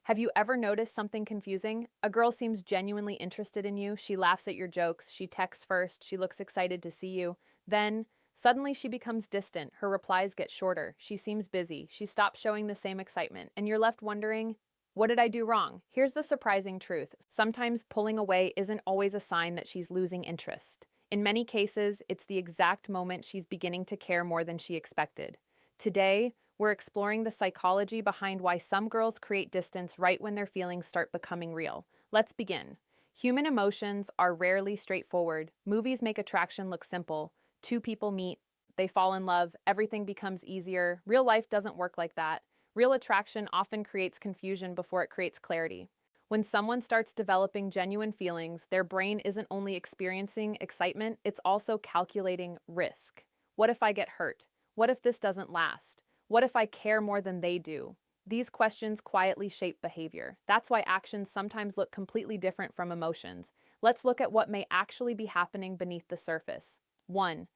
Have you ever noticed something confusing? A girl seems genuinely interested in you. She laughs at your jokes. She texts first. She looks excited to see you. Then, suddenly, she becomes distant. Her replies get shorter. She seems busy. She stops showing the same excitement. And you're left wondering, what did I do wrong? Here's the surprising truth. Sometimes pulling away isn't always a sign that she's losing interest. In many cases, it's the exact moment she's beginning to care more than she expected. Today, we're exploring the psychology behind why some girls create distance right when their feelings start becoming real. Let's begin. Human emotions are rarely straightforward. Movies make attraction look simple. Two people meet, they fall in love, everything becomes easier. Real life doesn't work like that. Real attraction often creates confusion before it creates clarity. When someone starts developing genuine feelings, their brain isn't only experiencing excitement, it's also calculating risk. What if I get hurt? What if this doesn't last? What if I care more than they do? These questions quietly shape behavior. That's why actions sometimes look completely different from emotions. Let's look at what may actually be happening beneath the surface. 1.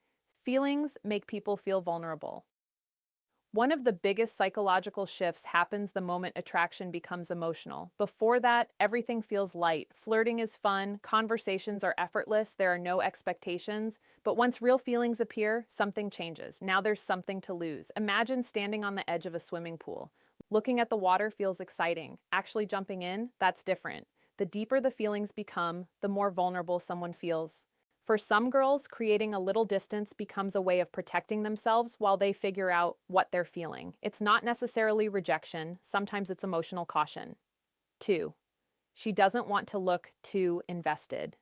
Feelings make people feel vulnerable. One of the biggest psychological shifts happens the moment attraction becomes emotional. Before that, everything feels light. Flirting is fun, conversations are effortless, there are no expectations. But once real feelings appear, something changes. Now there's something to lose. Imagine standing on the edge of a swimming pool. Looking at the water feels exciting. Actually jumping in, that's different. The deeper the feelings become, the more vulnerable someone feels. For some girls, creating a little distance becomes a way of protecting themselves while they figure out what they're feeling. It's not necessarily rejection, sometimes it's emotional caution. 2. She doesn't want to look too invested.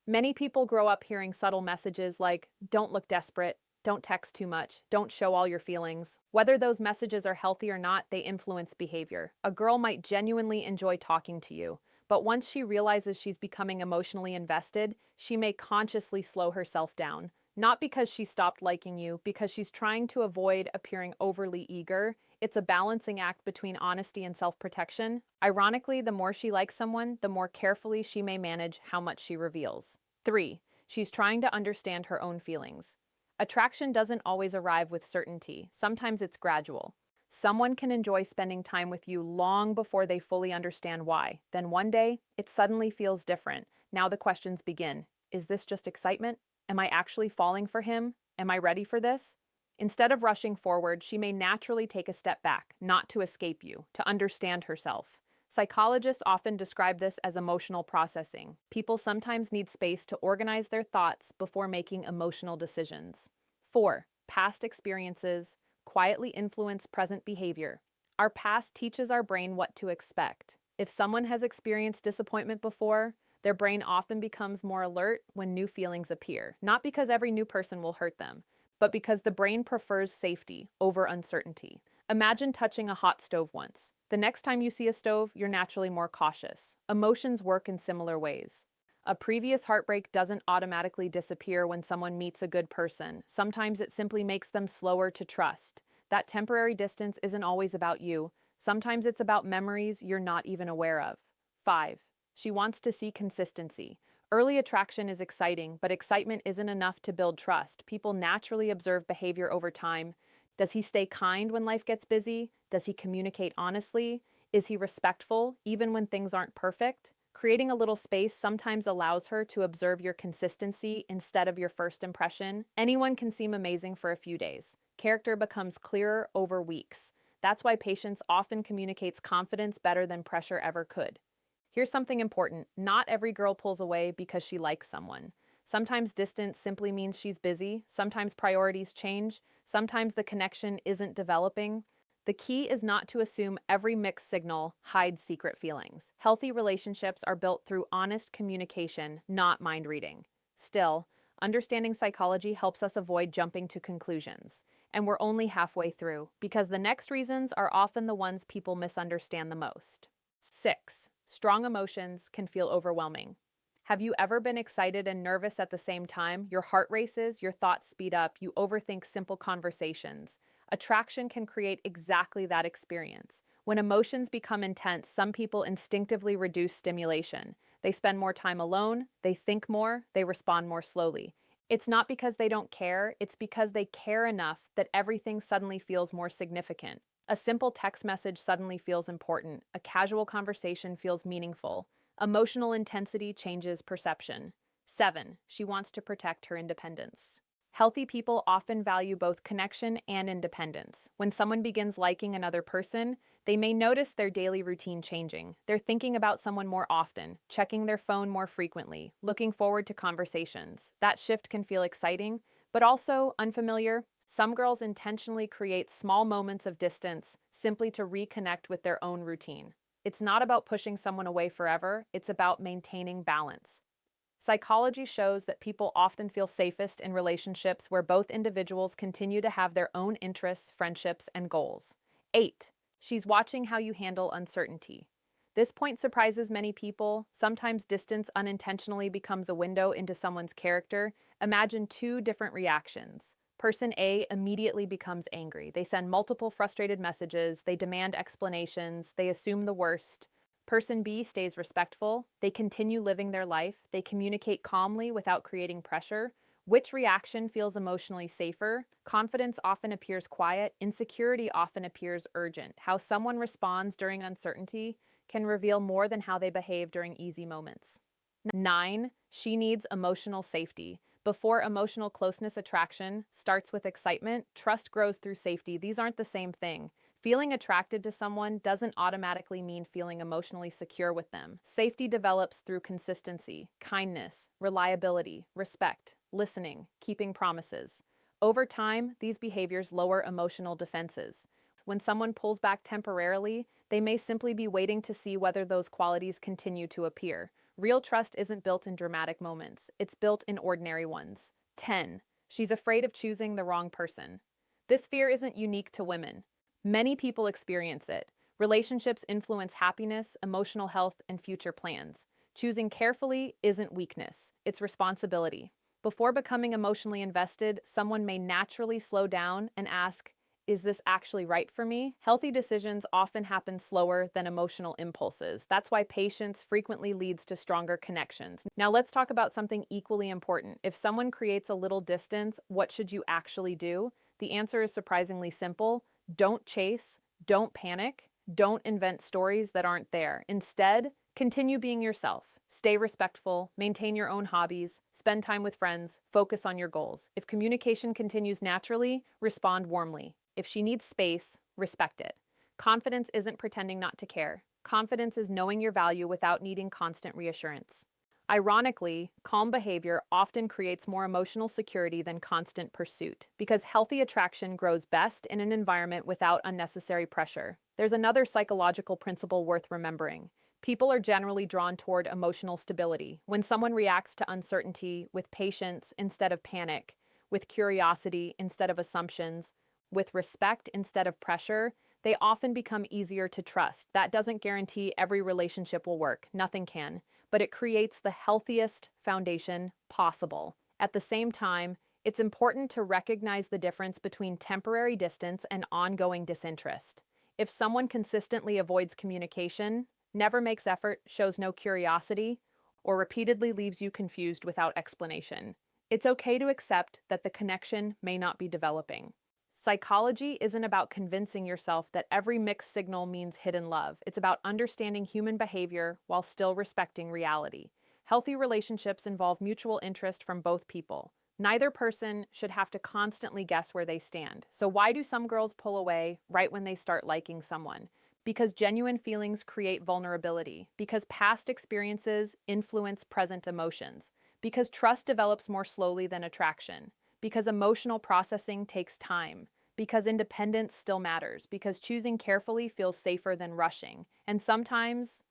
Many people grow up hearing subtle messages like, don't look desperate, don't text too much, don't show all your feelings. Whether those messages are healthy or not, they influence behavior. A girl might genuinely enjoy talking to you, but once she realizes she's becoming emotionally invested, she may consciously slow herself down. Not because she stopped liking you, because she's trying to avoid appearing overly eager. It's a balancing act between honesty and self-protection. Ironically, the more she likes someone, the more carefully she may manage how much she reveals. 3. She's trying to understand her own feelings. Attraction doesn't always arrive with certainty. Sometimes it's gradual. Someone can enjoy spending time with you long before they fully understand why. Then one day, it suddenly feels different. Now the questions begin. Is this just excitement? Am I actually falling for him? Am I ready for this? Instead of rushing forward, she may naturally take a step back, not to escape you, to understand herself. Psychologists often describe this as emotional processing. People sometimes need space to organize their thoughts before making emotional decisions. 4. Past experiences quietly influence present behavior. Our past teaches our brain what to expect. If someone has experienced disappointment before, their brain often becomes more alert when new feelings appear, not because every new person will hurt them, but because the brain prefers safety over uncertainty. Imagine touching a hot stove once. The next time you see a stove, you're naturally more cautious. Emotions work in similar ways. A previous heartbreak doesn't automatically disappear when someone meets a good person. Sometimes it simply makes them slower to trust. That temporary distance isn't always about you. Sometimes it's about memories you're not even aware of. 5. She wants to see consistency. Early attraction is exciting, but excitement isn't enough to build trust. People naturally observe behavior over time. Does he stay kind when life gets busy? Does he communicate honestly? Is he respectful, even when things aren't perfect? Creating a little space sometimes allows her to observe your consistency instead of your first impression. Anyone can seem amazing for a few days. Character becomes clearer over weeks. That's why patience often communicates confidence better than pressure ever could. Here's something important. Not every girl pulls away because she likes someone. Sometimes distance simply means she's busy. Sometimes priorities change. Sometimes the connection isn't developing. The key is not to assume every mixed signal hides secret feelings. Healthy relationships are built through honest communication, not mind reading. Still, understanding psychology helps us avoid jumping to conclusions. And we're only halfway through, because the next reasons are often the ones people misunderstand the most. 6. Strong emotions can feel overwhelming. Have you ever been excited and nervous at the same time? Your heart races, your thoughts speed up, you overthink simple conversations. Attraction can create exactly that experience. When emotions become intense, some people instinctively reduce stimulation. They spend more time alone, they think more, they respond more slowly. It's not because they don't care, it's because they care enough that everything suddenly feels more significant. A simple text message suddenly feels important. A casual conversation feels meaningful. Emotional intensity changes perception. 7. She wants to protect her independence. Healthy people often value both connection and independence. When someone begins liking another person, they may notice their daily routine changing. They're thinking about someone more often, checking their phone more frequently, looking forward to conversations. That shift can feel exciting, but also unfamiliar. Some girls intentionally create small moments of distance simply to reconnect with their own routine. It's not about pushing someone away forever, it's about maintaining balance. Psychology shows that people often feel safest in relationships where both individuals continue to have their own interests, friendships, and goals. 8. She's watching how you handle uncertainty. This point surprises many people. Sometimes distance unintentionally becomes a window into someone's character. Imagine two different reactions. Person A immediately becomes angry. They send multiple frustrated messages, they demand explanations, they assume the worst. Person B stays respectful, they continue living their life, they communicate calmly without creating pressure. Which reaction feels emotionally safer? Confidence often appears quiet, insecurity often appears urgent. How someone responds during uncertainty can reveal more than how they behave during easy moments. 9. She needs emotional safety. Before emotional closeness, attraction starts with excitement, trust grows through safety. These aren't the same thing. Feeling attracted to someone doesn't automatically mean feeling emotionally secure with them. Safety develops through consistency, kindness, reliability, respect, listening, keeping promises. Over time, these behaviors lower emotional defenses. When someone pulls back temporarily, they may simply be waiting to see whether those qualities continue to appear. Real trust isn't built in dramatic moments, it's built in ordinary ones. 10. She's afraid of choosing the wrong person. This fear isn't unique to women. Many people experience it. Relationships influence happiness, emotional health, and future plans. Choosing carefully isn't weakness, it's responsibility. Before becoming emotionally invested, someone may naturally slow down and ask, is this actually right for me? Healthy decisions often happen slower than emotional impulses. That's why patience frequently leads to stronger connections. Now let's talk about something equally important. If someone creates a little distance, what should you actually do? The answer is surprisingly simple. Don't chase, don't panic, don't invent stories that aren't there. Instead, continue being yourself. Stay respectful, maintain your own hobbies, spend time with friends, focus on your goals. If communication continues naturally, respond warmly. If she needs space, respect it. Confidence isn't pretending not to care. Confidence is knowing your value without needing constant reassurance. Ironically, calm behavior often creates more emotional security than constant pursuit, because healthy attraction grows best in an environment without unnecessary pressure. There's another psychological principle worth remembering. People are generally drawn toward emotional stability. When someone reacts to uncertainty with patience instead of panic, with curiosity instead of assumptions, with respect instead of pressure, they often become easier to trust. That doesn't guarantee every relationship will work. Nothing can. But it creates the healthiest foundation possible. At the same time, it's important to recognize the difference between temporary distance and ongoing disinterest. If someone consistently avoids communication, never makes effort, shows no curiosity, or repeatedly leaves you confused without explanation, it's okay to accept that the connection may not be developing. Psychology isn't about convincing yourself that every mixed signal means hidden love. It's about understanding human behavior while still respecting reality. Healthy relationships involve mutual interest from both people. Neither person should have to constantly guess where they stand. So why do some girls pull away right when they start liking someone? Because genuine feelings create vulnerability. Because past experiences influence present emotions. Because trust develops more slowly than attraction. Because emotional processing takes time, because independence still matters, because choosing carefully feels safer than rushing, and sometimes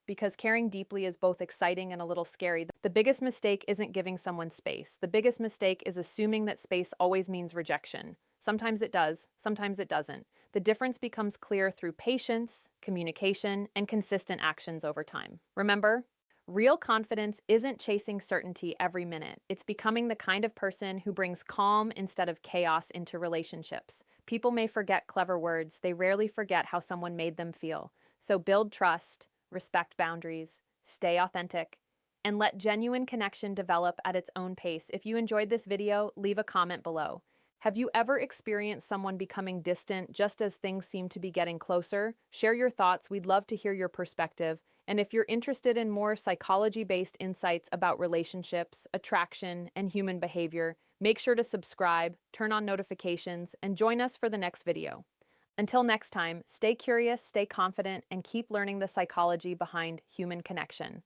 because caring deeply is both exciting and a little scary. The biggest mistake isn't giving someone space. The biggest mistake is assuming that space always means rejection. Sometimes it does, sometimes it doesn't. The difference becomes clear through patience, communication, and consistent actions over time. Remember, real confidence isn't chasing certainty every minute. It's becoming the kind of person who brings calm instead of chaos into relationships. People may forget clever words, they rarely forget how someone made them feel. So build trust, respect boundaries, stay authentic, and let genuine connection develop at its own pace. If you enjoyed this video, leave a comment below. Have you ever experienced someone becoming distant just as things seem to be getting closer? Share your thoughts. We'd love to hear your perspective. And if you're interested in more psychology based insights about relationships, attraction, and human behavior, make sure to subscribe, turn on notifications, and join us for the next video. Until next time, stay curious, stay confident, and keep learning the psychology behind human connection.